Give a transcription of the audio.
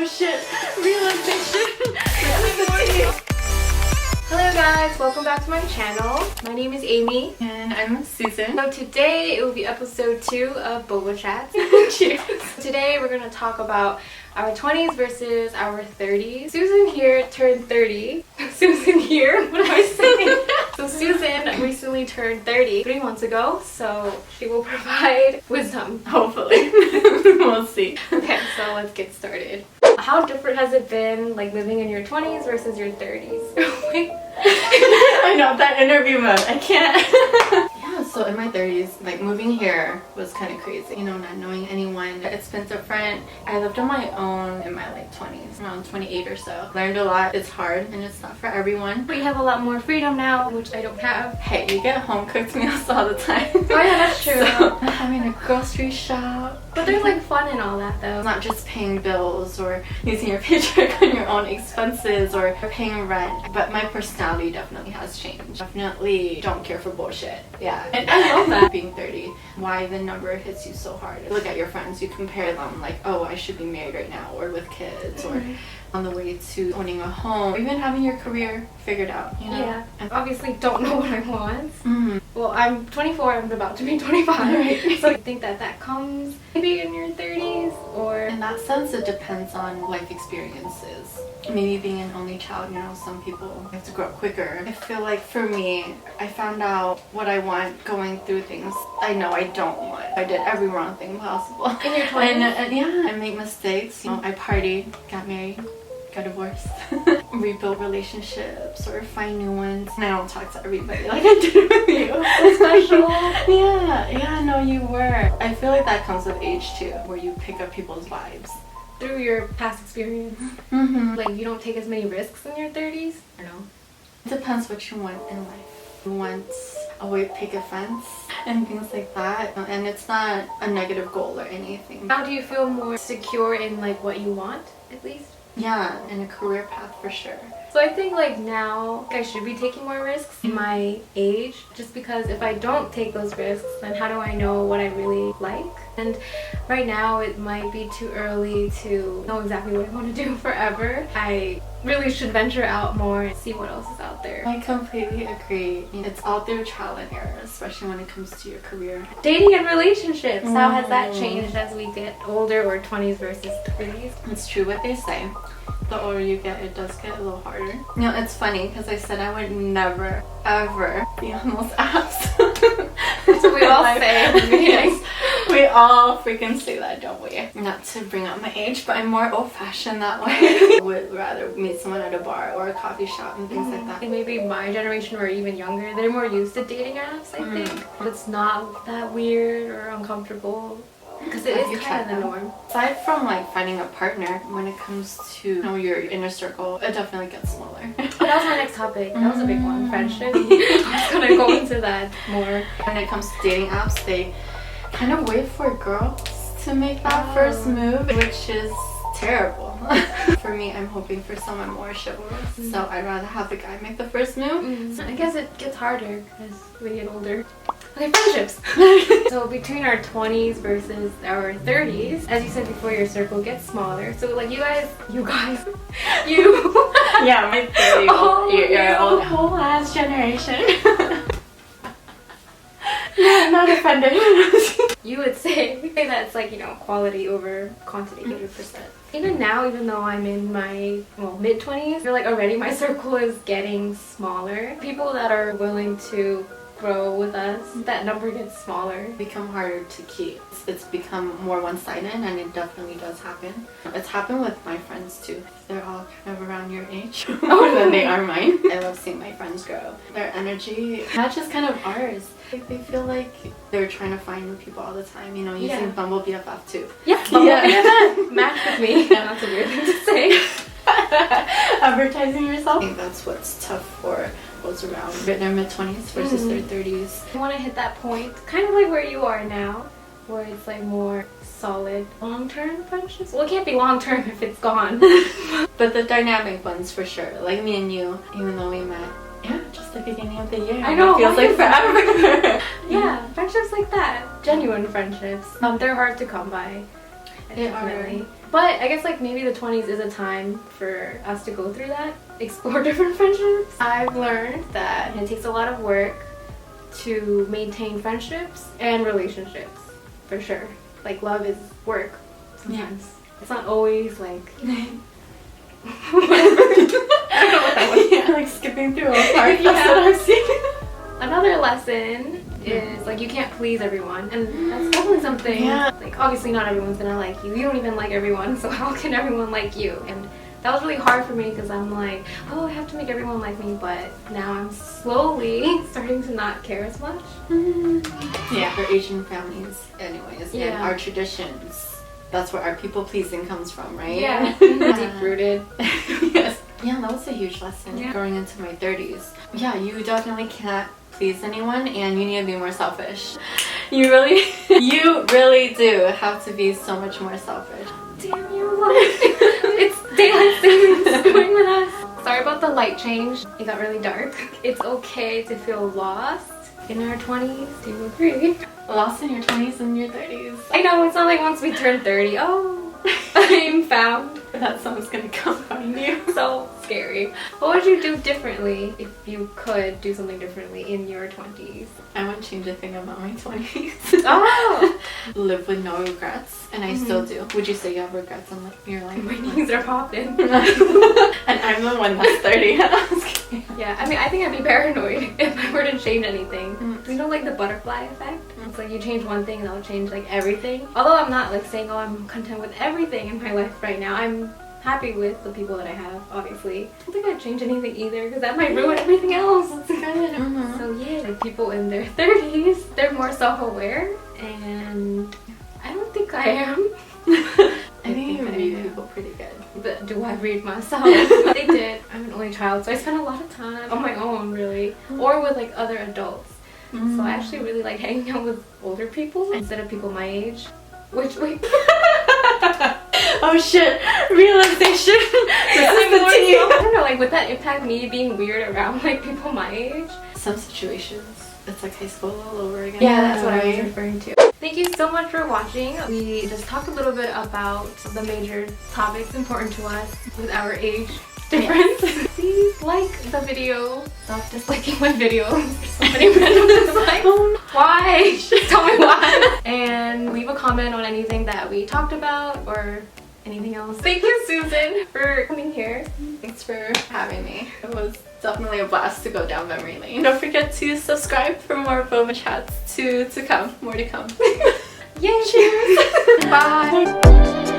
shit. Realization. Hello guys, welcome back to my channel. My name is Amy. And I'm Susan. So today it will be episode 2 of Boba Chats. Cheers. Today we're going to talk about our 20s versus our 30s. Susan here turned 30. Susan here? What am I saying? So Susan recently turned 30 3 months ago, so she will provide wisdom. Hopefully. We'll see. Okay, so let's get started. How different has it been, like, living in your 20s versus your 30s? I know, that interview mode. I can't. Yeah, so in my 30s, like, moving here was kind of crazy. You know, not knowing anyone. It's been different. I lived on my own in my, like, 20s, around 28 or so. Learned a lot. It's hard, and it's not for everyone. But you have a lot more freedom now, which I don't have. Hey, you get home-cooked meals all the time. Oh yeah, that's true. So, having a grocery shop. But they're, like, fun and all that, though. Not just paying bills or using your paycheck on your own expenses or paying rent, but my personality definitely has changed. Definitely don't care for bullshit. Yeah, and I love that. Being 30, why the number hits you so hard. Look at your friends, you compare them like, oh, I should be married right now or with kids or on the way to owning a home, or even having your career figured out, you know? Yeah. I obviously don't know what I want. Well, I'm 24, I'm about to be 25. Right. So I think that comes maybe in your 30s, or... In that sense, it depends on life experiences. Maybe being an only child, you know, some people have to grow up quicker. I feel like for me, I found out what I want going through things I know I don't want. I did every wrong thing possible. In your 20s? And yeah, I make mistakes. You know, I partied, got married, got divorced, rebuilt relationships or find new ones. And I don't talk to everybody like I did with you. So special. Yeah, no, you were. I feel like that comes with age too, where you pick up people's vibes. Through your past experience. Like, you don't take as many risks in your 30s? Or no? It depends what you want in life. You want a white picket fence and things like that, and it's not a negative goal or anything. How do you feel more secure in, like, what you want, at least? Yeah, in a career path for sure. So I think, like, now I should be taking more risks in my age, just because if I don't take those risks, then how do I know what I really like? And right now it might be too early to know exactly what I want to do forever. I really should venture out more and see what else is out there. I completely agree. It's all through trial and error, especially when it comes to your career. Dating and relationships, how has that changed as we get older, or 20s versus 30s? It's true what they say. The older you get, it does get a little harder. You know, it's funny because I said I would never, ever be on those apps. That's what we all say in the beginning. We all freaking say that, don't we? Not to bring up my age, but I'm more old-fashioned that way. I would rather meet someone at a bar or a coffee shop and things like that. And maybe my generation or even younger, they're more used to dating apps, I think. It's not that weird or uncomfortable. Because it is kind of the norm. Aside from like finding a partner, when it comes to, you know, your inner circle, it definitely gets smaller. That was my next topic. That was a big one, friendship. I was gonna go into that more. When it comes to dating apps, they kind of wait for girls to make that first move, which is terrible. For me, I'm hoping for someone more chivalrous, so I'd rather have the guy make the first move. I guess it gets harder as we get older. Okay, friendships. So between our 20s versus our 30s, as you said before, your circle gets smaller. So like you, yeah, my 30-year-old whole ass generation. Yeah, not offended. You would say that's like, you know, quality over quantity, 100%. Even now, even though I'm in my, well, mid-20s, I feel like already my circle is getting smaller. People that are willing to grow with us, that number gets smaller. Become harder to keep. It's become more one-sided, and it definitely does happen. It's happened with my friends too. They're all kind of around your age more than they are mine. I love seeing my friends grow. Their energy matches kind of ours. Like, they feel like they're trying to find new people all the time, you know, using Bumble BFF too. Yeah, Bumble BFF. Match with me. That's a weird thing to say. Advertising yourself. I think that's what's tough for those around their mid-20s versus their 30s. I want to hit that point, kind of like where you are now, where it's like more solid long-term friendships. Well, it can't be long-term if it's gone. But the dynamic ones for sure. Like me and you, even though we met, just the beginning of the year. I know. It feels like forever. Yeah, friendships like that. Genuine friendships. They're hard to come by. They are. But I guess like maybe the 20s is a time for us to go through that, explore different friendships. I've learned that it takes a lot of work to maintain friendships and relationships, for sure. Like love is work sometimes. Yeah. It's not always like I don't know what that was. Yeah, like skipping through a part. That's what I've seen. Another lesson is like you can't please everyone, and that's definitely something. Yeah. Like obviously not everyone's gonna like you. You don't even like everyone, so how can everyone like you? And that was really hard for me because I'm like, oh, I have to make everyone like me, but now I'm slowly starting to not care as much. Yeah, for Asian families anyways, and Yeah. our traditions, that's where our people pleasing comes from, right? Yeah, deep rooted. Yes. Yeah, that was a huge lesson Yeah. going into my 30s. Yeah, you definitely can't please anyone and you need to be more selfish. You really do have to be so much more selfish. Damn you, it's daylight savings going with us. Sorry about the light change. It got really dark. It's okay to feel lost in our 20s. Do you agree? Lost in your 20s and your 30s. I know, it's not like once we turn 30, oh, I'm found. That someone's gonna come find you. So scary. What would you do differently if you could do something differently in your 20s? I wouldn't change a thing about my 20s. Oh! Live with no regrets, and I still do. Would you say you have regrets in your life? My knees are popping. And I'm the one that's 30. Yeah, I mean, I think I'd be paranoid if I were to change anything. You know, like the butterfly effect? It's like you change one thing and that'll change like everything. Although I'm not like saying, oh, I'm content with everything in my life right now. I'm happy with the people that I have, obviously. I don't think I'd change anything either because that might ruin everything else. That's good. So yeah, like people in their 30s, they're more self-aware, and I don't think I am. I think you read people pretty good. But do I read myself? They did. I'm an only child, so I spend a lot of time on my own, really, or with like other adults. So I actually really like hanging out with older people instead of people my age. Which wait. Oh shit! Realization. I don't know. Like, would that impact me being weird around like people my age? Some situations, it's like high school all over again. Yeah, that's what I was referring to. Thank you so much for watching. We just talked a little bit about the major topics important to us with our age difference. Yes. Please like the video. Stop disliking my videos. So many random dislikes. Why? Tell me why. And leave a comment on anything that we talked about or anything else. Thank you, Susan, for coming here. Thanks for having me. It was definitely a blast to go down memory lane. Don't forget to subscribe for more boba chats to come. More to come. Yay! Cheers! Bye!